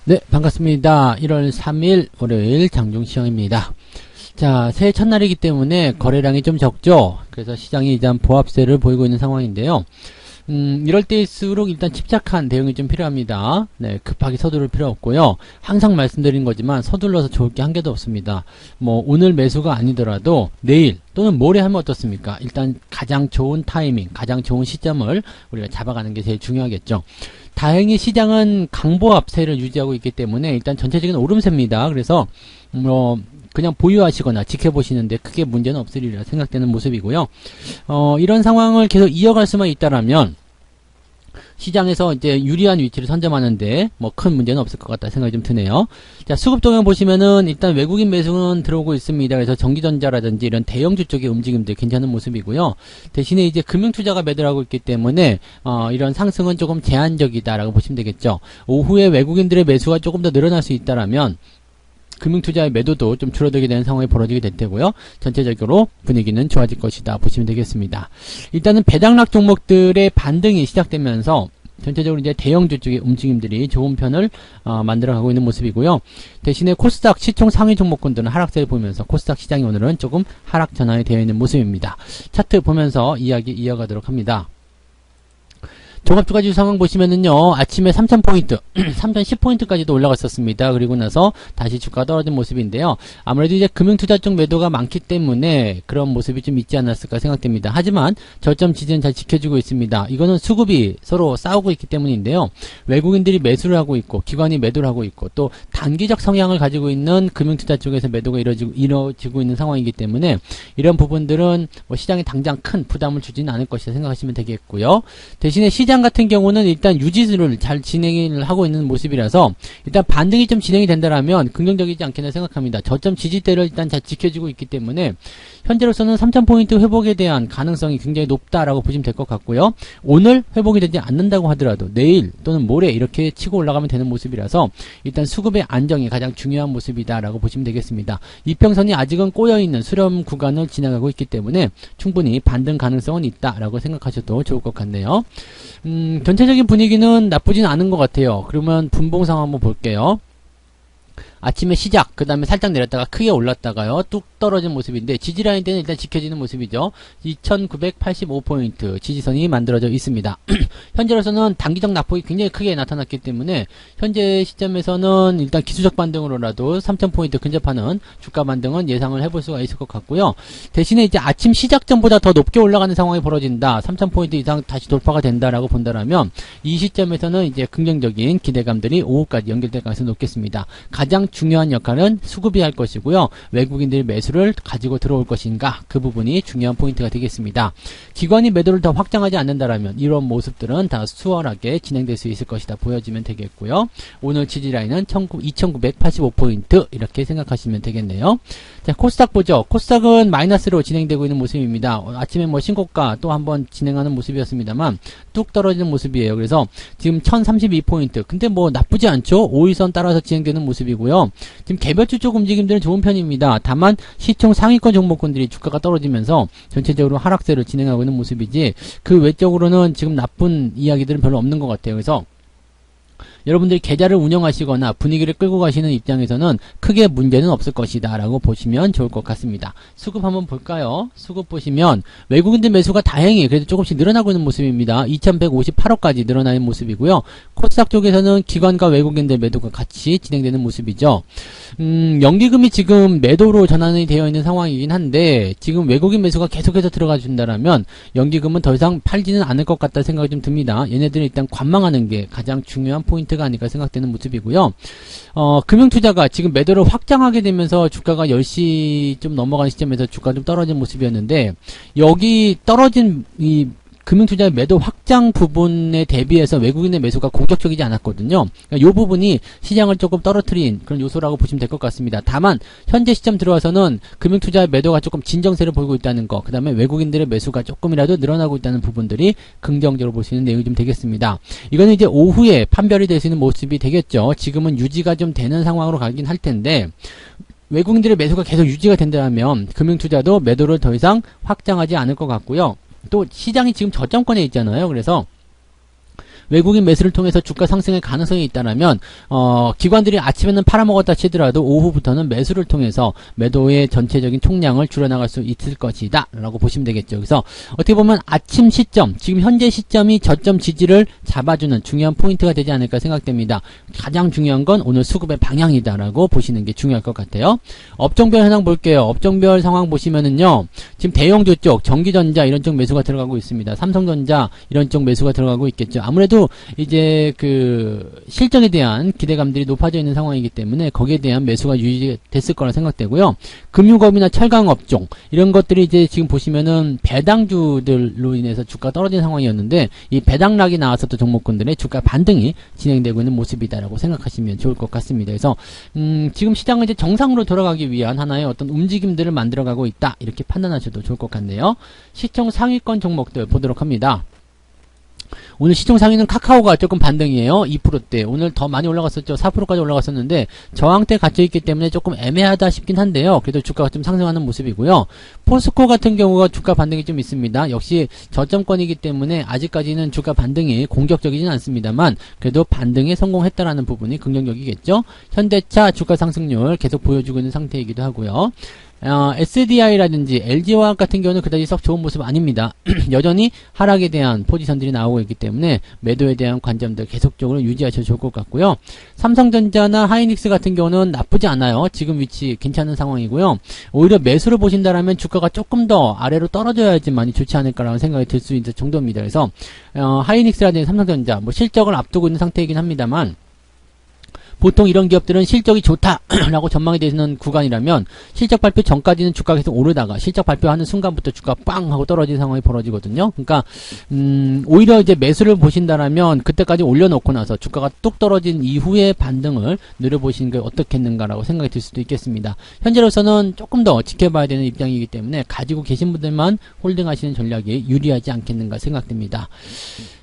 네, 반갑습니다. 1월 3일 월요일 장중시황입니다. 자, 새해 첫날이기 때문에 거래량이 좀 적죠. 그래서 시장이 일단 보합세를 보이고 있는 상황인데요. 이럴 때일수록 일단 침착한 대응이 좀 필요합니다. 네, 급하게 서두를 필요 없고요. 항상 말씀드린 거지만 서둘러서 좋을 게 한 개도 없습니다. 뭐 오늘 매수가 아니더라도 내일 또는 모레 하면 어떻습니까? 일단 가장 좋은 타이밍, 가장 좋은 시점을 우리가 잡아가는 게 제일 중요하겠죠. 다행히 시장은 강보합세를 유지하고 있기 때문에 일단 전체적인 오름세입니다. 그래서 그냥 보유하시거나 지켜보시는데 크게 문제는 없으리라 생각되는 모습이고요. 이런 상황을 계속 이어갈 수만 있다라면 시장에서 이제 유리한 위치를 선점하는데 뭐 큰 문제는 없을 것 같다 생각이 좀 드네요. 자, 수급 동향 보시면은 일단 외국인 매수는 들어오고 있습니다. 그래서 전기전자라든지 이런 대형주 쪽의 움직임들 괜찮은 모습이고요. 대신에 이제 금융투자가 매도를 하고 있기 때문에 이런 상승은 조금 제한적이다라고 보시면 되겠죠. 오후에 외국인들의 매수가 조금 더 늘어날 수 있다라면 금융투자의 매도도 좀 줄어들게 되는 상황이 벌어지게 될 테고요. 전체적으로 분위기는 좋아질 것이다 보시면 되겠습니다. 일단은 배당락 종목들의 반등이 시작되면서 전체적으로 이제 대형주 쪽의 움직임들이 좋은 편을 만들어가고 있는 모습이고요. 대신에 코스닥 시총 상위 종목군들은 하락세를 보면서 코스닥 시장이 오늘은 조금 하락 전환이 되어 있는 모습입니다. 차트 보면서 이야기 이어가도록 합니다. 종합주가지수 상황 보시면은요, 아침에 3000포인트, 3010포인트까지도 올라갔었습니다. 그리고 나서 다시 주가가 떨어진 모습인데요. 아무래도 이제 금융투자 쪽 매도가 많기 때문에 그런 모습이 좀 있지 않았을까 생각됩니다. 하지만 저점 지지는 잘 지켜주고 있습니다. 이거는 수급이 서로 싸우고 있기 때문인데요. 외국인들이 매수를 하고 있고, 기관이 매도를 하고 있고, 또 단기적 성향을 가지고 있는 금융투자 쪽에서 매도가 이루어지고 있는 상황이기 때문에 이런 부분들은 뭐 시장에 당장 큰 부담을 주지는 않을 것이라 생각하시면 되겠고요. 대신에 시장 같은 경우는 일단 유지를 잘 진행을 하고 있는 모습이라서 일단 반등이 좀 진행이 된다라면 긍정적이지 않겠나 생각합니다. 저점 지지대를 일단 잘 지켜주고 있기 때문에 현재로서는 3000포인트 회복에 대한 가능성이 굉장히 높다라고 보시면 될 것 같고요. 오늘 회복이 되지 않는다고 하더라도 내일 또는 모레 이렇게 치고 올라가면 되는 모습이라서 일단 수급의 안정이 가장 중요한 모습이다라고 보시면 되겠습니다. 이평선이 아직은 꼬여있는 수렴 구간을 지나가고 있기 때문에 충분히 반등 가능성은 있다라고 생각하셔도 좋을 것 같네요. 전체적인 분위기는 나쁘진 않은 것 같아요. 그러면 분봉상 한번 볼게요. 아침에 시작, 그 다음에 살짝 내렸다가 크게 올랐다가요, 뚝 떨어진 모습인데, 지지라인 때는 일단 지켜지는 모습이죠. 2985포인트 지지선이 만들어져 있습니다. 현재로서는 단기적 낙폭이 굉장히 크게 나타났기 때문에, 현재 시점에서는 일단 기술적 반등으로라도 3000포인트 근접하는 주가 반등은 예상을 해볼 수가 있을 것 같고요. 대신에 이제 아침 시작 전보다 더 높게 올라가는 상황이 벌어진다, 3000포인트 이상 다시 돌파가 된다라고 본다라면, 이 시점에서는 이제 긍정적인 기대감들이 오후까지 연결될 가능성이 높겠습니다. 가장 중요한 역할은 수급이 할 것이고요. 외국인들이 매수를 가지고 들어올 것인가, 그 부분이 중요한 포인트가 되겠습니다. 기관이 매도를 더 확장하지 않는다라면 이런 모습들은 다 수월하게 진행될 수 있을 것이다 보여지면 되겠고요. 오늘 지지라인은 2985포인트 이렇게 생각하시면 되겠네요. 자, 코스닥 보죠. 코스닥은 마이너스로 진행되고 있는 모습입니다. 아침에 뭐 신고가 또 한번 진행하는 모습이었습니다만 뚝 떨어지는 모습이에요. 그래서 지금 1032포인트, 근데 뭐 나쁘지 않죠. 5일선 따라서 진행되는 모습이고요. 지금 개별주 쪽 움직임들은 좋은 편입니다. 다만 시총 상위권 종목군들이 주가가 떨어지면서 전체적으로 하락세를 진행하고 있는 모습이지, 그 외적으로는 지금 나쁜 이야기들은 별로 없는 것 같아요. 그래서 여러분들이 계좌를 운영하시거나 분위기를 끌고 가시는 입장에서는 크게 문제는 없을 것이다 라고 보시면 좋을 것 같습니다. 수급 한번 볼까요? 수급 보시면 외국인들 매수가 다행히 그래도 조금씩 늘어나고 있는 모습입니다. 2158억까지 늘어나는 모습이고요. 코스닥 쪽에서는 기관과 외국인들 매도가 같이 진행되는 모습이죠. 연기금이 지금 매도로 전환이 되어 있는 상황이긴 한데, 지금 외국인 매수가 계속해서 들어가 준다라면 연기금은 더 이상 팔지는 않을 것 같다 생각이 좀 듭니다. 얘네들은 일단 관망하는 게 가장 중요한 포인트가 아닐까 생각되는 모습이고요. 금융투자가 지금 매도를 확장하게 되면서 주가가 10시 좀 넘어가는 시점에서 주가가 좀 떨어진 모습이었는데, 여기 떨어진 이 금융투자의 매도 확장 부분에 대비해서 외국인의 매수가 공격적이지 않았거든요. 그러니까 이 부분이 시장을 조금 떨어뜨린 그런 요소라고 보시면 될 것 같습니다. 다만 현재 시점 들어와서는 금융투자의 매도가 조금 진정세를 보이고 있다는 거, 그 다음에 외국인들의 매수가 조금이라도 늘어나고 있다는 부분들이 긍정적으로 볼 수 있는 내용이 좀 되겠습니다. 이거는 이제 오후에 판별이 될 수 있는 모습이 되겠죠. 지금은 유지가 좀 되는 상황으로 가긴 할 텐데, 외국인들의 매수가 계속 유지가 된다면 금융투자도 매도를 더 이상 확장하지 않을 것 같고요. 또 시장이 지금 저점권에 있잖아요. 그래서 외국인 매수를 통해서 주가 상승의 가능성이 있다라면 기관들이 아침에는 팔아먹었다 치더라도 오후부터는 매수를 통해서 매도의 전체적인 총량을 줄여나갈 수 있을 것이다 라고 보시면 되겠죠. 그래서 어떻게 보면 아침 시점, 지금 현재 시점이 저점 지지를 잡아주는 중요한 포인트가 되지 않을까 생각됩니다. 가장 중요한 건 오늘 수급의 방향이다 라고 보시는 게 중요할 것 같아요. 업종별 현황 볼게요. 업종별 상황 보시면은요, 지금 대형주 쪽, 전기전자 이런 쪽 매수가 들어가고 있습니다. 삼성전자 이런 쪽 매수가 들어가고 있겠죠. 아무래도 이제 그 실적에 대한 기대감들이 높아져 있는 상황이기 때문에 거기에 대한 매수가 유지됐을 거라 생각되고요. 금융업이나 철강업종 이런 것들이 이제 지금 보시면은 배당주들로 인해서 주가 떨어진 상황이었는데 이 배당락이 나왔었던 종목군들의 주가 반등이 진행되고 있는 모습이다라고 생각하시면 좋을 것 같습니다. 그래서 지금 시장은 이제 정상으로 돌아가기 위한 하나의 어떤 움직임들을 만들어가고 있다 이렇게 판단하셔도 좋을 것 같네요. 시총 상위권 종목들 보도록 합니다. 오늘 시총 상위는 카카오가 조금 반등이에요. 2%대. 오늘 더 많이 올라갔었죠. 4%까지 올라갔었는데 저항대 갇혀있기 때문에 조금 애매하다 싶긴 한데요. 그래도 주가가 좀 상승하는 모습이고요. 포스코 같은 경우가 주가 반등이 좀 있습니다. 역시 저점권이기 때문에 아직까지는 주가 반등이 공격적이진 않습니다만 그래도 반등에 성공했다라는 부분이 긍정적이겠죠. 현대차 주가 상승률 계속 보여주고 있는 상태이기도 하고요. SDI라든지 LG화학 같은 경우는 그다지 썩 좋은 모습 아닙니다. 여전히 하락에 대한 포지션들이 나오고 있기 때문에 매도에 대한 관점들 계속적으로 유지하셔도 좋을 것 같고요. 삼성전자나 하이닉스 같은 경우는 나쁘지 않아요. 지금 위치 괜찮은 상황이고요. 오히려 매수를 보신다라면 주가가 조금 더 아래로 떨어져야지만이 좋지 않을까라는 생각이 들 수 있을 정도입니다. 그래서 하이닉스라든지 삼성전자 뭐 실적을 앞두고 있는 상태이긴 합니다만 보통 이런 기업들은 실적이 좋다라고 전망이 되는 구간이라면 실적 발표 전까지는 주가가 계속 오르다가 실적 발표하는 순간부터 주가가 빵 하고 떨어지는 상황이 벌어지거든요. 그러니까 오히려 이제 매수를 보신다라면 그때까지 올려놓고 나서 주가가 뚝 떨어진 이후에 반등을 노려보시는 게 어떻겠는가라고 생각이 들 수도 있겠습니다. 현재로서는 조금 더 지켜봐야 되는 입장이기 때문에 가지고 계신 분들만 홀딩하시는 전략이 유리하지 않겠는가 생각됩니다.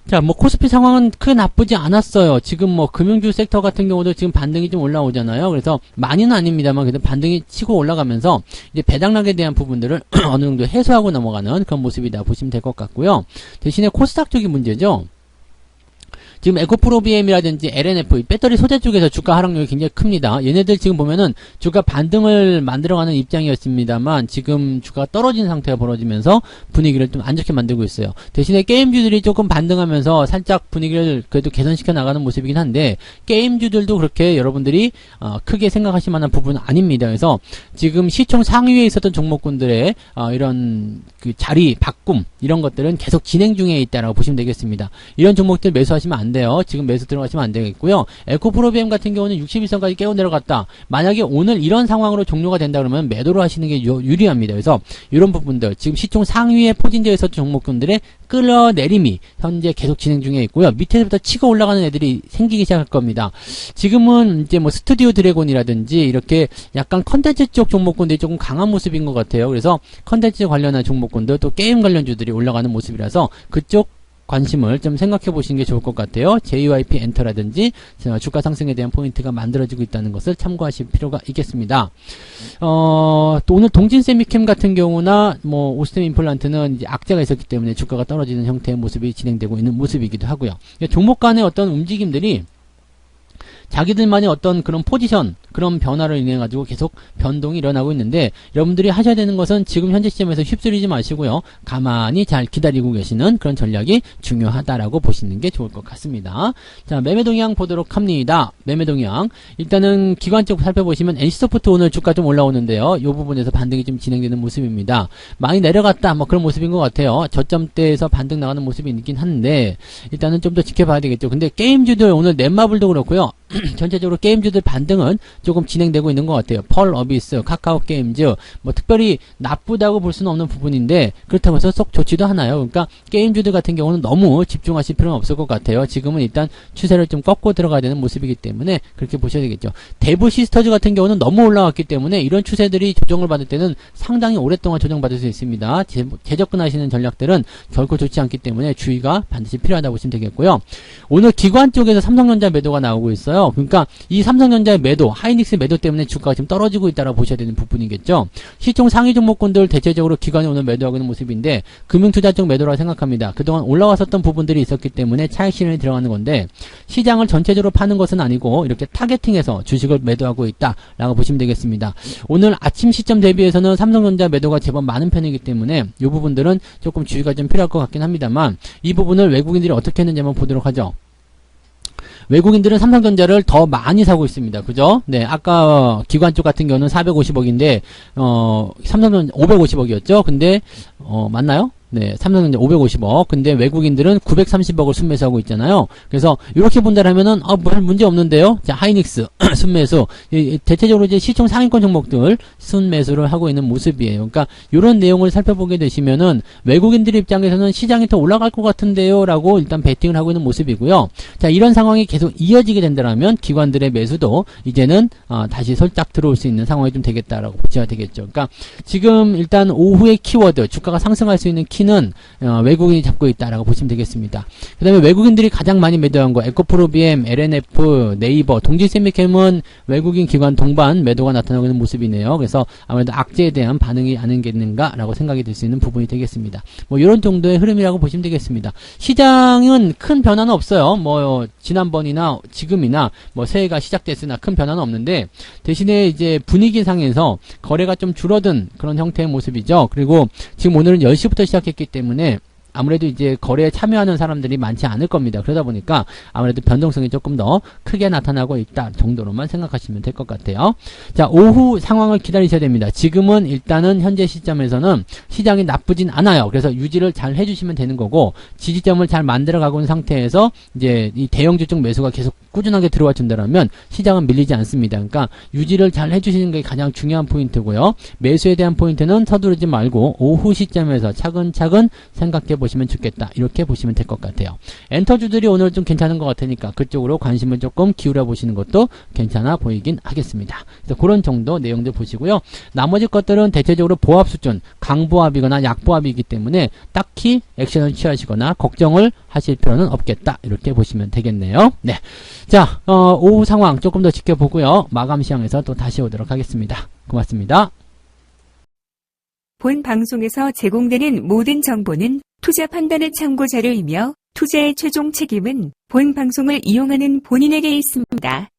자, 뭐 코스피 상황은 크게 나쁘지 않았어요. 지금 뭐 금융주 섹터 같은 경우도 지금 반등이 좀 올라오잖아요. 그래서 많이는 아닙니다만 그래도 반등이 치고 올라가면서 이제 배당락에 대한 부분들을 어느 정도 해소하고 넘어가는 그런 모습이다 보시면 될 것 같고요. 대신에 코스닥 쪽이 문제죠. 지금 에코프로비엠이라든지 LNF 배터리 소재 쪽에서 주가 하락률이 굉장히 큽니다. 얘네들 지금 보면은 주가 반등을 만들어가는 입장이었습니다만 지금 주가가 떨어진 상태가 벌어지면서 분위기를 좀 안 좋게 만들고 있어요. 대신에 게임주들이 조금 반등하면서 살짝 분위기를 그래도 개선시켜 나가는 모습이긴 한데 게임주들도 그렇게 여러분들이 크게 생각하실 만한 부분은 아닙니다. 그래서 지금 시총 상위에 있었던 종목군들의 이런 그 자리 바꿈 이런 것들은 계속 진행 중에 있다라고 보시면 되겠습니다. 이런 종목들 매수하시면 안 돼요. 지금 매수 들어가시면 안 되겠고요. 에코프로비엠 같은 경우는 61선까지 깨고 내려갔다. 만약에 오늘 이런 상황으로 종료가 된다 그러면 매도를 하시는 게 유리합니다. 그래서 이런 부분들 지금 시총 상위에 포진되어 있었던 종목군들의 끌어내림이 현재 계속 진행 중에 있고요. 밑에서부터 치고 올라가는 애들이 생기기 시작할 겁니다. 지금은 이제 뭐 스튜디오 드래곤이라든지 이렇게 약간 컨텐츠 쪽 종목군들이 조금 강한 모습인 것 같아요. 그래서 컨텐츠 관련한 종목군들 또 게임 관련주들이 올라가는 모습이라서 그쪽 관심을 좀 생각해 보시는 게 좋을 것 같아요. JYP 엔터라든지 주가 상승에 대한 포인트가 만들어지고 있다는 것을 참고하실 필요가 있겠습니다. 또 오늘 동진세미캠 같은 경우나 뭐 오스템 임플란트는 이제 악재가 있었기 때문에 주가가 떨어지는 형태의 모습이 진행되고 있는 모습이기도 하고요. 종목 간의 어떤 움직임들이 자기들만의 어떤 그런 포지션, 그런 변화를 인해 가지고 계속 변동이 일어나고 있는데 여러분들이 하셔야 되는 것은 지금 현재 시점에서 휩쓸리지 마시고요. 가만히 잘 기다리고 계시는 그런 전략이 중요하다라고 보시는 게 좋을 것 같습니다. 자, 매매 동향 보도록 합니다. 매매 동향. 일단은 기관 쪽 살펴보시면 NC소프트 오늘 주가 좀 올라오는데요. 이 부분에서 반등이 좀 진행되는 모습입니다. 많이 내려갔다 뭐 그런 모습인 것 같아요. 저점대에서 반등 나가는 모습이 있긴 한데 일단은 좀 더 지켜봐야 되겠죠. 근데 게임주들 오늘 넷마블도 그렇고요. 전체적으로 게임주들 반등은 조금 진행되고 있는 것 같아요. 펄 어비스, 카카오 게임즈 뭐 특별히 나쁘다고 볼 수는 없는 부분인데 그렇다고 해서 썩 좋지도 않아요. 그러니까 게임주들 같은 경우는 너무 집중하실 필요는 없을 것 같아요. 지금은 일단 추세를 좀 꺾고 들어가야 되는 모습이기 때문에 그렇게 보셔야 되겠죠. 대부 시스터즈 같은 경우는 너무 올라왔기 때문에 이런 추세들이 조정을 받을 때는 상당히 오랫동안 조정받을 수 있습니다. 재접근하시는 전략들은 결코 좋지 않기 때문에 주의가 반드시 필요하다고 보시면 되겠고요. 오늘 기관 쪽에서 삼성전자 매도가 나오고 있어요. 그러니까 이 삼성전자의 매도, 하이닉스 매도 때문에 주가가 지금 떨어지고 있다고 보셔야 되는 부분이겠죠. 시총 상위 종목군들 대체적으로 기관이 오늘 매도하고 있는 모습인데 금융투자 쪽 매도라고 생각합니다. 그동안 올라왔었던 부분들이 있었기 때문에 차익 실현이 들어가는 건데 시장을 전체적으로 파는 것은 아니고 이렇게 타겟팅해서 주식을 매도하고 있다라고 보시면 되겠습니다. 오늘 아침 시점 대비해서는 삼성전자 매도가 제법 많은 편이기 때문에 이 부분들은 조금 주의가 좀 필요할 것 같긴 합니다만 이 부분을 외국인들이 어떻게 했는지 한번 보도록 하죠. 외국인들은 삼성전자를 더 많이 사고 있습니다. 그죠? 네, 아까 기관 쪽 같은 경우는 450억인데, 삼성전자 550억이었죠? 근데, 맞나요? 네, 삼성전자 550억. 근데 외국인들은 930억을 순매수하고 있잖아요. 그래서 이렇게 본다라면은 별 문제 없는데요. 자, 하이닉스 순매수. 대체적으로 이제 시총 상위권 종목들 순매수를 하고 있는 모습이에요. 그러니까 이런 내용을 살펴보게 되시면은 외국인들 입장에서는 시장이 더 올라갈 것 같은데요라고 일단 베팅을 하고 있는 모습이고요. 자, 이런 상황이 계속 이어지게 된다라면 기관들의 매수도 이제는 다시 살짝 들어올 수 있는 상황이 좀 되겠다라고 보셔야 되겠죠. 그러니까 지금 일단 오후의 키워드, 주가가 상승할 수 있는 는 외국인이 잡고 있다라고 보시면 되겠습니다. 그 다음에 외국인들이 가장 많이 매도한 거 에코프로비엠, LNF, 네이버, 동질세미캠은 외국인 기관 동반 매도가 나타나고 있는 모습이네요. 그래서 아무래도 악재에 대한 반응이 아니겠는가라고 생각이 들 수 있는 부분이 되겠습니다. 뭐 이런 정도의 흐름이라고 보시면 되겠습니다. 시장은 큰 변화는 없어요. 뭐 지난번이나 지금이나 뭐 새해가 시작됐으나 큰 변화는 없는데 대신에 이제 분위기상에서 거래가 좀 줄어든 그런 형태의 모습이죠. 그리고 지금 오늘은 10시부터 시작했기 때문에 아무래도 이제 거래에 참여하는 사람들이 많지 않을 겁니다. 그러다 보니까 아무래도 변동성이 조금 더 크게 나타나고 있다 정도로만 생각하시면 될 것 같아요. 자, 오후 상황을 기다리셔야 됩니다. 지금은 일단은 현재 시점에서는 시장이 나쁘진 않아요. 그래서 유지를 잘 해주시면 되는 거고 지지점을 잘 만들어가고 있는 상태에서 이제 이 대형주 쪽 매수가 계속 꾸준하게 들어와 준다면 시장은 밀리지 않습니다. 그러니까 유지를 잘 해주시는 게 가장 중요한 포인트고요. 매수에 대한 포인트는 서두르지 말고 오후 시점에서 차근차근 생각해 보시면 좋겠다. 이렇게 보시면 될 것 같아요. 엔터주들이 오늘 좀 괜찮은 것 같으니까 그쪽으로 관심을 조금 기울여 보시는 것도 괜찮아 보이긴 하겠습니다. 그래서 그런 정도 내용들 보시고요. 나머지 것들은 대체적으로 보합 수준, 강보합이거나 약보합이기 때문에 딱히 액션을 취하시거나 걱정을 하실 필요는 없겠다. 이렇게 보시면 되겠네요. 네. 자, 오후 상황 조금 더 지켜보고요. 마감 시황에서 또 다시 오도록 하겠습니다. 고맙습니다. 본 방송에서 제공되는 모든 정보는 투자 판단의 참고 자료이며 투자의 최종 책임은 본 방송을 이용하는 본인에게 있습니다.